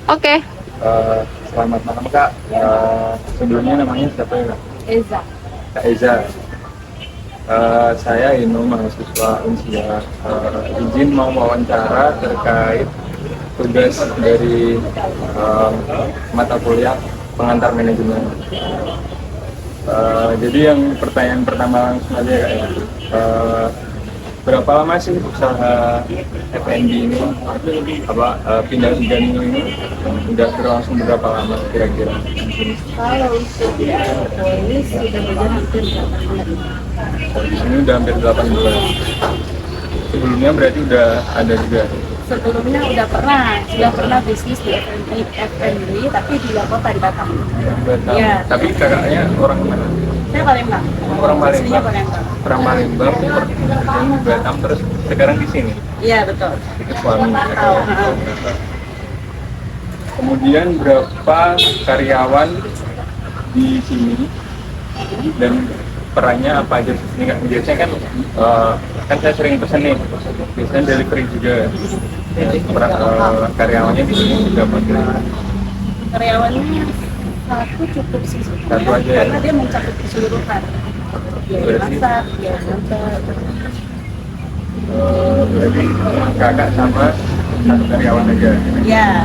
Oke. Selamat malam Kak. Sebelumnya namanya siapa ya Kak? Eza. Kak Eza. Saya Inu, mahasiswa Unsia. Izin mau wawancara terkait tugas dari mata kuliah pengantar manajemen. Jadi yang pertanyaan pertama langsung aja Kak ya. Eh, Berapa lama sih usaha F&B ini, pindah tiga minggu ini udah berlangsung berapa lama kira-kira? Kalau untuk polis sudah berjalan hampir 8 bulan. Ini udah hampir 8 bulan. Sebelumnya berarti udah ada juga. Sebelumnya sudah pernah bisnis di F&B, tapi di luar kota di Batam. Batam. Iya. Tapi kakaknya orang mana? Saya Palembang. Orang Aslinya Palembang. Palembang. Orang Palembang, kerjaan di Batam terus sekarang di sini. Iya betul. Itu suami. Tahu. Kemudian berapa karyawan di sini dan perannya apa aja? Ini nggak biasanya kan kan saya sering pesen nih, biasanya delivery juga. Karyawannya di sini juga apa? Karyawannya satu cukup sih. Satu aja ya? Karena dia mencakup keseluruhan. Dia Berarti- masak, dia ngantar. Berarti kakak sama satu karyawan aja. Ya,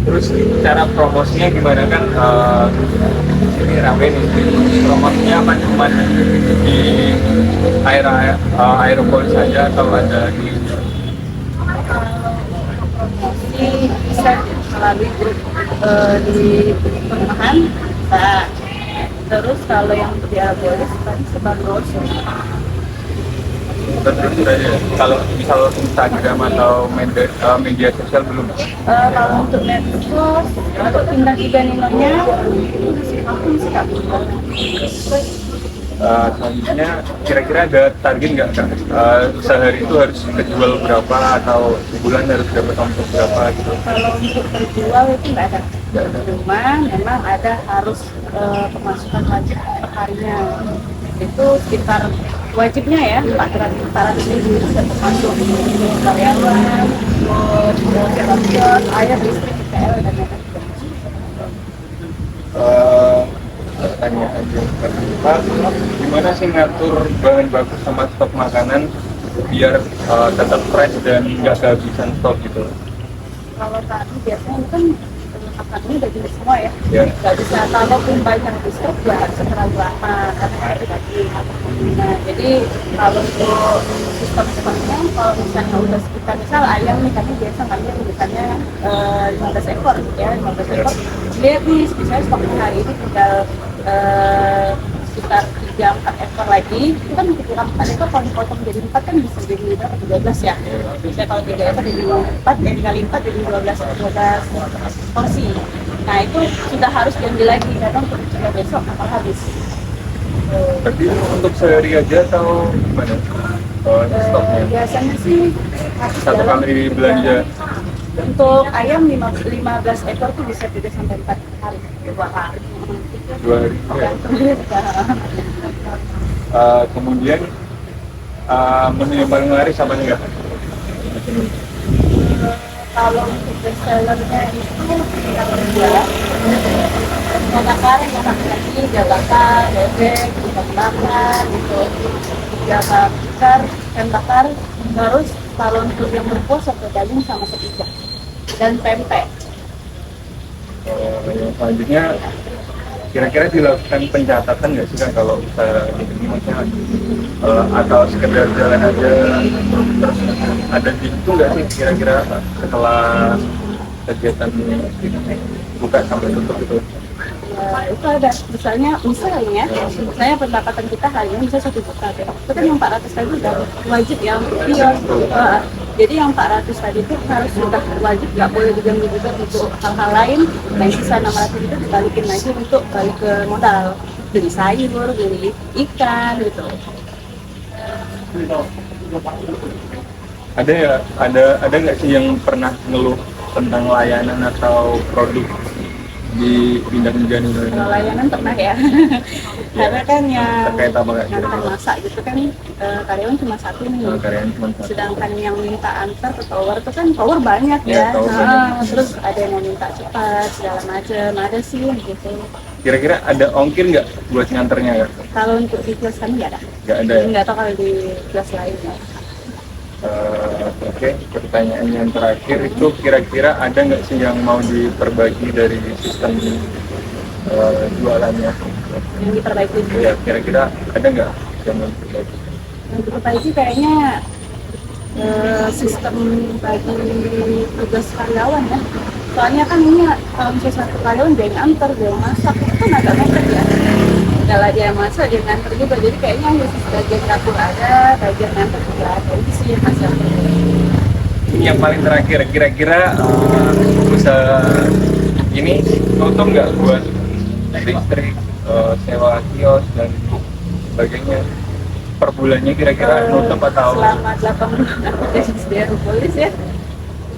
Terus cara promosinya gimana kan? Sini rame nih, promosinya apa cuma di aerobol saja atau ada di promosi bisa melalui grup di perumahan bisa. Terus kalau yang diabolis kan sebar brosur. terus saja? Kalau misal Instagram atau media sosial belum? Kalau untuk medsos untuk tindak tiga nilainya aku sih Kak. Selanjutnya kira-kira ada target nggak Kak? Sehari itu harus kejual berapa atau sebulan harus dapat omset berapa gitu? Kalau untuk terjual itu nggak ada. Nggak ada. Cuma memang ada harus pemasukan wajib per harinya. Itu sekitar wajibnya ya 400.000 itu sudah termasuk karyawan, transport, air, listrik, PL dan lain-lain. Pertanyaan yang kedua, gimana sih ngatur bahan baku sama stok makanan biar tetap fresh dan nggak kehabisan stok gitu? Kalau tadi biasanya kan makanannya udah jenis semua ya. Ya. Nggak bisa, kalaupun banyak di stok nggak harus terlalu lama karena itu tadi. Nah jadi kalau untuk sistem stoknya, kalau misalnya udah sekitar misal ayam nih, kami biasa ngambil misalnya 15 ekor ya, 15 ekor. Lihat nih, misalnya stoknya hari ini tinggal sekitar 3-4 ekor lagi, itu kan ketika 4 ekor kalau dipotong jadi 4 kan bisa jadi berapa? 12 ya. Misalnya kalau 3 ekor jadi 4, dikali 4 jadi 12 porsi. Nah itu sudah harus diambil lagi karena untuk mencegah besok bakal habis. Tapi untuk sehari aja atau gimana? Stoknya? Biasanya sih habis Satu dalam kali belanja. untuk ayam 15 ekor tuh bisa 3 sampai 4 hari, 2 hari. 2 hari ya. Kemudian menu yang paling laris apa nih Kak? Kalau untuk best sellernya itu kita berjualan ikan bakar, ikan lagi, ikan bakar, bebek, ikan bakar, gitu, ikan bakar, ikan bakar, terus kalau untuk yang berkuah soto daging sama sop ikan dan pempek. Selanjutnya kira-kira dilakukan pencatatan nggak sih kan kalau usaha ini maksudnya atau sekedar jalan aja terus ada di itu nggak sih kira-kira setelah kegiatan buka sampai tutup itu? Itu ada misalnya pendapatan kita harian bisa 1 juta deh. Itu kan yang 400 tadi udah wajib ya untuk kios. Jadi yang 400 tadi itu harus sudah wajib, nggak boleh diganggu juga untuk hal-hal lain. Nah sisa 600 itu dibalikin lagi untuk balik ke modal, beli sayur, beli ikan gitu. Ada nggak sih yang pernah ngeluh tentang layanan atau produk di Bintang Jani? Kalau layanan pernah ya. Karena kan yang terkait apa nggak ngantar kira-kira? masak gitu kan karyawan cuma satu nih. Karyawan cuma satu. Sedangkan yang minta antar ke tower itu kan tower banyak Ya, ya. tower Nah, banyak. terus ada yang minta cepat segala macam, ada sih gitu. Kira-kira ada ongkir nggak buat nganternya ya? Kalau untuk di kelas kami nggak ada. Nggak ada ya? Nggak tahu kalau di kelas lain ya. Oke, pertanyaan yang terakhir itu kira-kira ada nggak sih yang mau diperbaiki dari sistem jualannya? Yang diperbaiki itu. Ya, kira-kira ada nggak yang mau diperbaiki? Yang diperbaiki kayaknya sistem bagi tugas karyawan ya. Soalnya kan ini kalau misalnya satu karyawan dia yang antar, dia yang masak, itu kan agak mepet ya. Kalau dia yang masak, dia yang nganter juga. Jadi kayaknya khusus bagian dapur ada, bagian nganter juga ada. Itu sih yang masih ada. Yang paling terakhir, kira-kira usaha ini tutup nggak buat listrik, sewa kios dan sebagainya? Per bulannya kira-kira nutup atau? Selama 8 bulan aku jadi SDR polis ya,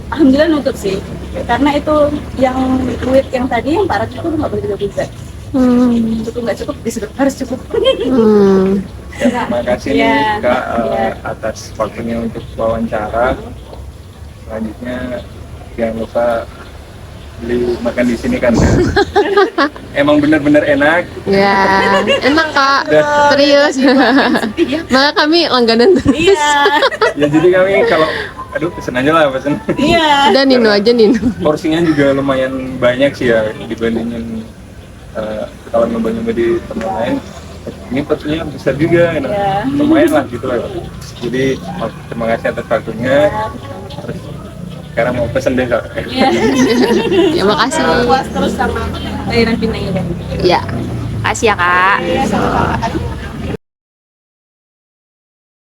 alhamdulillah nutup sih. Karena itu yang duit yang tadi yang Pak Ratu itu nggak boleh bisa. Cukup nggak cukup, disuruh harus cukup. Ya, terima kasih Ya, nih Kak ya. atas waktunya untuk wawancara. Selanjutnya jangan lupa beli makan di sini kan. Emang bener-bener enak. Ya, enak Kak, Dan, serius. Malah kami langganan terus. Iya, ya jadi kami kalau aduh pesen aja lah pesen. iya. Udah Nino aja Nino. Porsinya juga lumayan banyak sih ya dibandingin kalau nyoba-nyoba di tempat lain. Ini porsinya besar juga, gitu. Iya. Lumayan lah gitu lah. Jadi terima kasih atas waktunya. Terus sekarang mau pesen deh Kak. Iya. Ya makasih. Puas terus sama lahiran Pinang ini. Ya, makasih ya Kak. Iya, sama Pak.